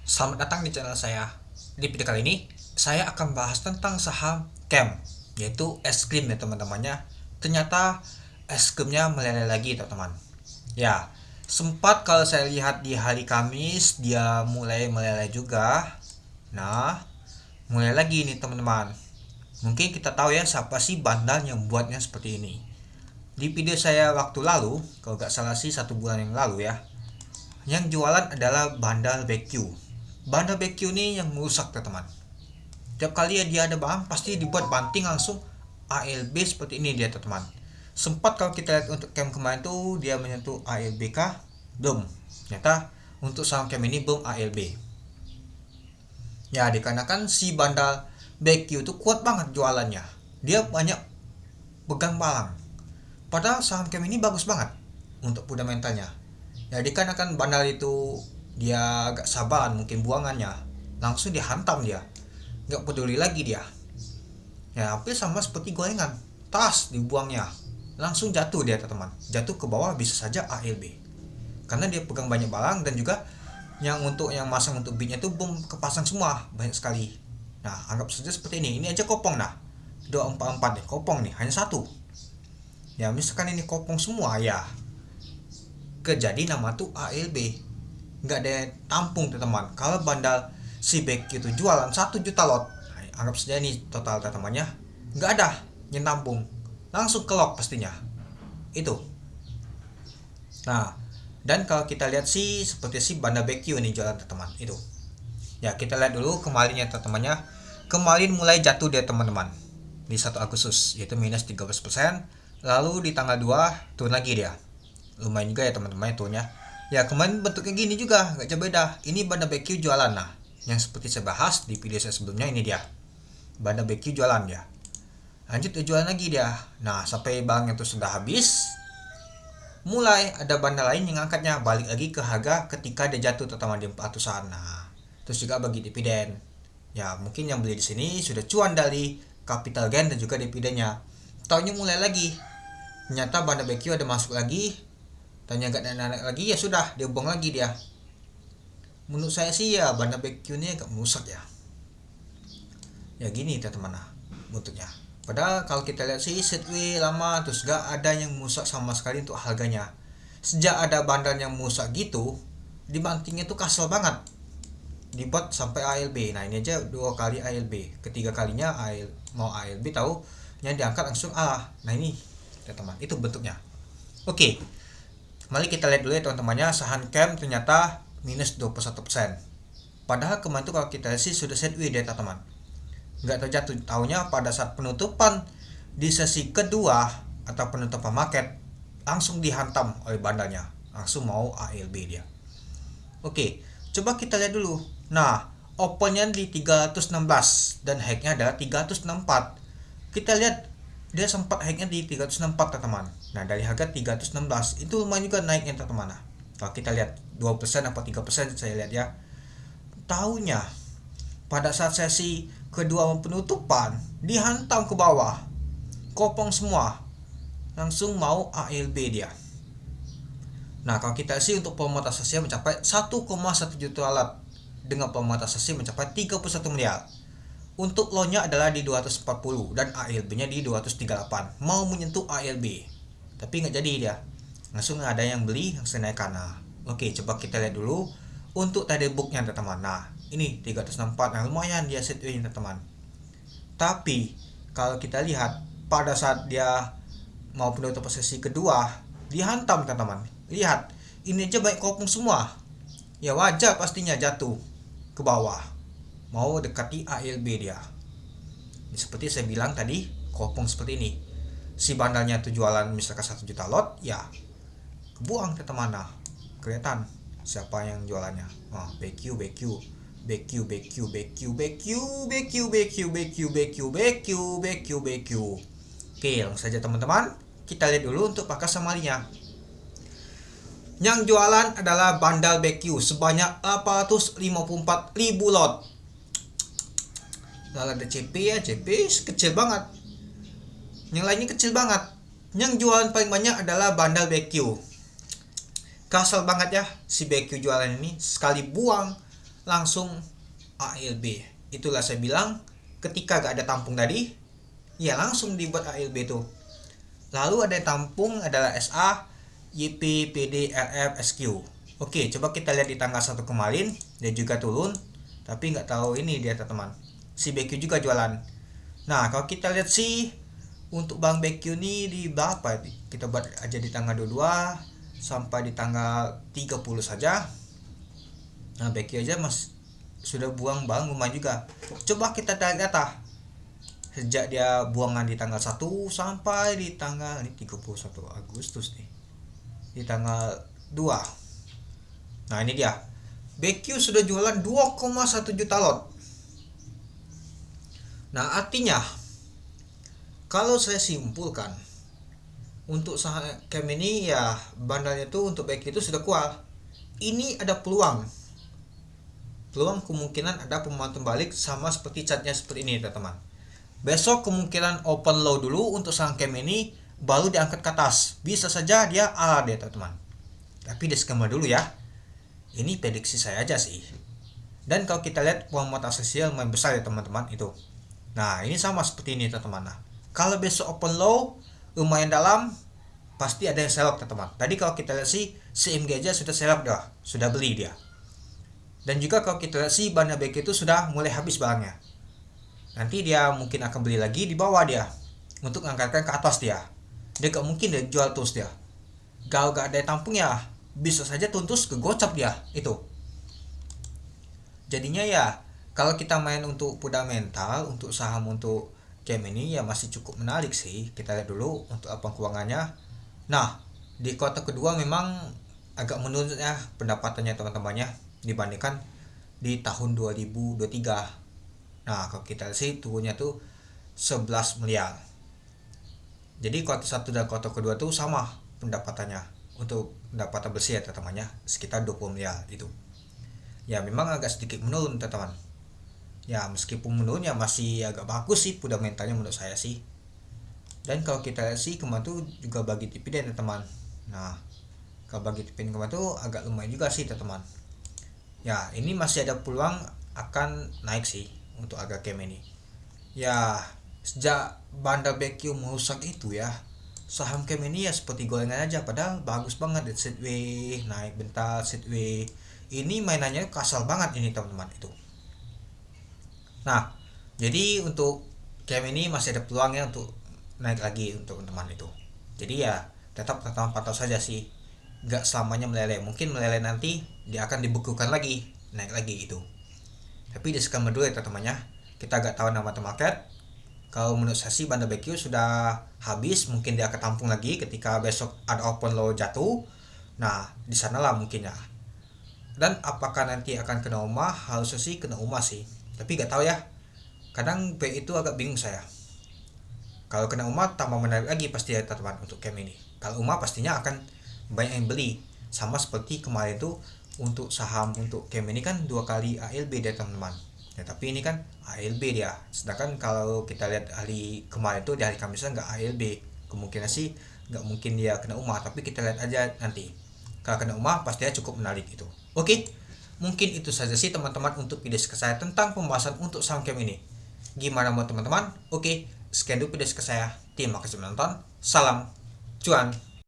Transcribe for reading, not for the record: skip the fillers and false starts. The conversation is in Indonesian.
Selamat datang di channel saya. Di video kali ini, saya akan bahas tentang saham CAM, yaitu es krim ya teman-temannya. Ternyata es krimnya meleleh lagi teman-teman. Ya, sempat kalau saya lihat di hari Kamis, dia mulai meleleh juga. Nah, mulai lagi nih teman-teman. Mungkin kita tahu ya siapa sih bandar yang buatnya seperti ini. Di video saya waktu lalu, kalau nggak salah sih 1 bulan yang lalu ya, yang jualan adalah bandar BQ. Bandar BQ ini yang merusak teman-teman. Tiap kali ya dia ada bahan pasti dibuat banting langsung ALB seperti ini dia teman-teman. Sempat kalau kita lihat untuk cam kemarin tuh dia menyentuh ALBK, belum. Ternyata untuk saham cam ini belum ALB. Ya dikarenakan si bandar BQ itu kuat banget jualannya. Dia banyak pegang balang. Padahal saham cam ini bagus banget untuk fundamentalnya. Ya dikarenakan bandar itu dia agak sabaran mungkin buangannya, langsung dihantam dia, nggak peduli lagi dia. Ya hampir sama seperti gorengan, tas dibuangnya, langsung jatuh dia teman, jatuh ke bawah bisa saja ALB, karena dia pegang banyak barang dan juga yang masang untuk bitnya itu bom kepasang semua banyak sekali. Nah anggap saja seperti ini aja kopong. Nah 244 nih kopong nih hanya satu. Ya misalkan ini kopong semua ya kejadi nama tuh ALB, nggak ada tampung teman. Kalau bandar si BQ itu jualan 1 juta lot, anggap saja ini total temannya, nggak ada yang tampung, langsung kelok pastinya itu. Nah dan kalau kita lihat sih seperti si bandar BQ ini jualan teman itu. Ya kita lihat dulu kemarinnya temannya, kemarin mulai jatuh dia teman-teman di 1 Agustus, yaitu minus 13%. Lalu di tanggal 2 turun lagi dia, lumayan juga ya teman-teman turunnya. Ya kemarin bentuknya gini juga, gak jauh beda. Ini bandar BQ jualan. Nah yang seperti saya bahas di video saya sebelumnya, ini dia bandar BQ jualan dia. Lanjut jualan lagi dia. Nah sampai barang itu sudah habis, mulai ada bandar lain yang angkatnya balik lagi ke harga ketika dia jatuh teman di 400-an. Nah terus juga bagi dividen. Ya mungkin yang beli di sini sudah cuan dari capital gain dan juga dividennya. Tahunnya mulai lagi, ternyata bandar BQ ada masuk lagi, tanya gak naik lagi, ya sudah dia buang lagi dia. Menurut saya sih ya bandar BQ ini agak merusak ya. Ya gini teman-teman bentuknya. Padahal kalau kita lihat sih setway lama terus gak ada yang merusak sama sekali untuk harganya. Sejak ada bandar yang merusak gitu, dibantingnya tuh kasar banget. Dibuat sampai ALB. Nah ini aja 2 kali ALB. Ketiga kalinya mau ALB tahu yang diangkat langsung Nah ini teman-teman itu bentuknya. Oke, mari kita lihat dulu ya teman-temannya. Saham CAM ternyata minus 21%. Padahal kemarin tuh kalau kita lihat sih sudah sideways deh teman-teman, nggak terjatuh. Tahunya pada saat penutupan di sesi kedua atau penutupan market langsung dihantam oleh bandarnya, langsung mau ALB dia. Oke, coba kita lihat dulu. Nah opennya di 316 dan high-nya adalah 364. Kita lihat dia sempat high-nya di 364 teman-teman. Nah dari harga 316 itu lumayan juga naiknya teman-teman. Nah, kalau kita lihat 2% apa 3% saya lihat ya. Tahunya pada saat sesi kedua penutupan dihantam ke bawah, kopong semua, langsung mau ALB dia. Nah kalau kita sih untuk pemonetisasi mencapai 1,1 juta lot dengan pemonetisasi mencapai 31 miliar. Untuk low-nya adalah di 240 dan ALB-nya di 238. Mau menyentuh ALB, tapi nggak jadi dia. Langsung ada yang beli, langsung naikkan. Nah, oke, coba kita lihat dulu untuk tadi book-nya teman-teman. Nah, ini 364. Nah, lumayan dia setway-nya teman. Tapi kalau kita lihat pada saat dia mau penutup sesi kedua, dihantam teman-teman. Lihat, ini aja baik kopong semua. Ya wajar pastinya jatuh ke bawah, mau dekati ALB dia. Seperti saya bilang tadi, kopong seperti ini. Si bandarnya tuh jualan misalkan 1 juta lot, ya kebuang ke mana. Kelihatan siapa yang jualannya. BQ, BQ, BQ, BQ, BQ, BQ, BQ, BQ, BQ, BQ, BQ, BQ, BQ. Oke, langsung saja teman-teman. Kita lihat dulu untuk pakai samarinya. Yang jualan adalah bandar BQ sebanyak 854.000 lot. Lalu ada CP ya, CP kecil banget. Yang lainnya kecil banget. Yang jualan paling banyak adalah bandar BQ. Kasar banget ya si BQ jualan ini, sekali buang langsung ALB. Itulah saya bilang, ketika gak ada tampung tadi, ya langsung dibuat ALB tuh. Lalu ada yang tampung adalah SA, YP, PD, RF, SQ. Oke, coba kita lihat di tanggal 1 kemarin, dia juga turun, tapi nggak tahu ini dia teman-teman. Si BQ juga jualan. Nah, kalau kita lihat sih untuk Bang BQ ini di berapa? Kita buat aja di tanggal 22 sampai di tanggal 30 saja. Nah, BQ aja mas sudah buang bang lumayan juga. Coba kita tarik data sejak dia buangan di tanggal 1 sampai di tanggal ini 31 Agustus nih, di tanggal 2. Nah, ini dia. BQ sudah jualan 2,1 juta lot. Nah, artinya kalau saya simpulkan, untuk saham Cam ini ya bandalnya tuh untuk BQ itu sudah kuat. Ini ada peluang kemungkinan ada pemantauan balik sama seperti catnya seperti ini teman-teman. Besok kemungkinan open low dulu untuk saham Cam ini, baru diangkat ke atas. Bisa saja dia ala deh teman-teman. Tapi disclaimer dulu ya. Ini prediksi saya aja sih. Dan kalau kita lihat penguatan sosial lumayan besar ya teman-teman itu. Nah, ini sama seperti ini teman-teman. Nah, kalau besok open low lumayan dalam, pasti ada yang selok teman-teman. Tadi kalau kita lihat sih CMG aja sudah selok dah, sudah beli dia. Dan juga kalau kita lihat sih Banda BQ itu sudah mulai habis barangnya. Nanti dia mungkin akan beli lagi di bawah dia untuk angkatkan ke atas dia. Dia gak mungkin dia jual terus dia. Kalau gak ada tampung ya bisa saja tuntus ke gocap dia itu. Jadinya ya kalau kita main untuk fundamental, untuk saham untuk Cam ini ya masih cukup menarik sih. Kita lihat dulu untuk apa keuangannya. Nah, di kuartal kedua memang agak menurun ya pendapatannya teman-temannya dibandingkan di tahun 2023. Nah, kalau kita lihat sih turunnya tuh 11 miliar. Jadi kuartal 1 dan kuartal kedua tuh sama pendapatannya. Untuk pendapatan bersih ya teman-temannya sekitar 20 miliar itu. Ya memang agak sedikit menurun teman-teman. Ya meskipun menurun ya masih agak bagus sih fundamentalnya menurut saya sih. Dan kalau kita lihat sih kemarin tuh juga bagi dividen teman-teman. Nah, kalau bagi dividen kemarin tuh agak lumayan juga sih teman-teman. Ya ini masih ada peluang akan naik sih untuk harga Cam ini. Ya sejak Banda BQ merusak itu ya, saham Cam ini ya seperti gorengan aja, padahal bagus banget sideways, naik bentar sideways. Ini mainannya kasar banget ini teman-teman itu. Nah, jadi untuk Cam ini masih ada peluangnya untuk naik lagi untuk teman-teman itu. Jadi ya tetap pantau saja sih. Gak selamanya meleleh, mungkin meleleh nanti dia akan dibekukan lagi, naik lagi itu. Tapi disclaimer dulu ya teman-temannya, kita gak tahu nama market. Kalau menurut saya sih Banda BQ sudah habis, mungkin dia akan tampung lagi ketika besok ada open low jatuh. Nah, di sanalah mungkin ya. Dan apakah nanti akan kena umah? Harusnya sih kena umah sih. Tapi gak tahu ya. Kadang B itu agak bingung saya. Kalau kena umah tambah menarik lagi pasti ya teman-teman untuk Cam ini. Kalau umah pastinya akan banyak yang beli, sama seperti kemarin tuh untuk saham untuk Cam ini kan 2 kali ALB dia teman-teman ya, tapi ini kan ALB dia, sedangkan kalau kita lihat hari kemarin tuh di hari Kamis nggak ALB, kemungkinan sih nggak mungkin dia kena umah, tapi kita lihat aja nanti. Kalau kena umah pastinya cukup menarik itu. Oke, mungkin itu saja sih teman-teman untuk video saya tentang pembahasan untuk saham Cam ini. Gimana mau teman-teman? Oke, sekian dulu video saya. Terima kasih menonton. Salam cuan.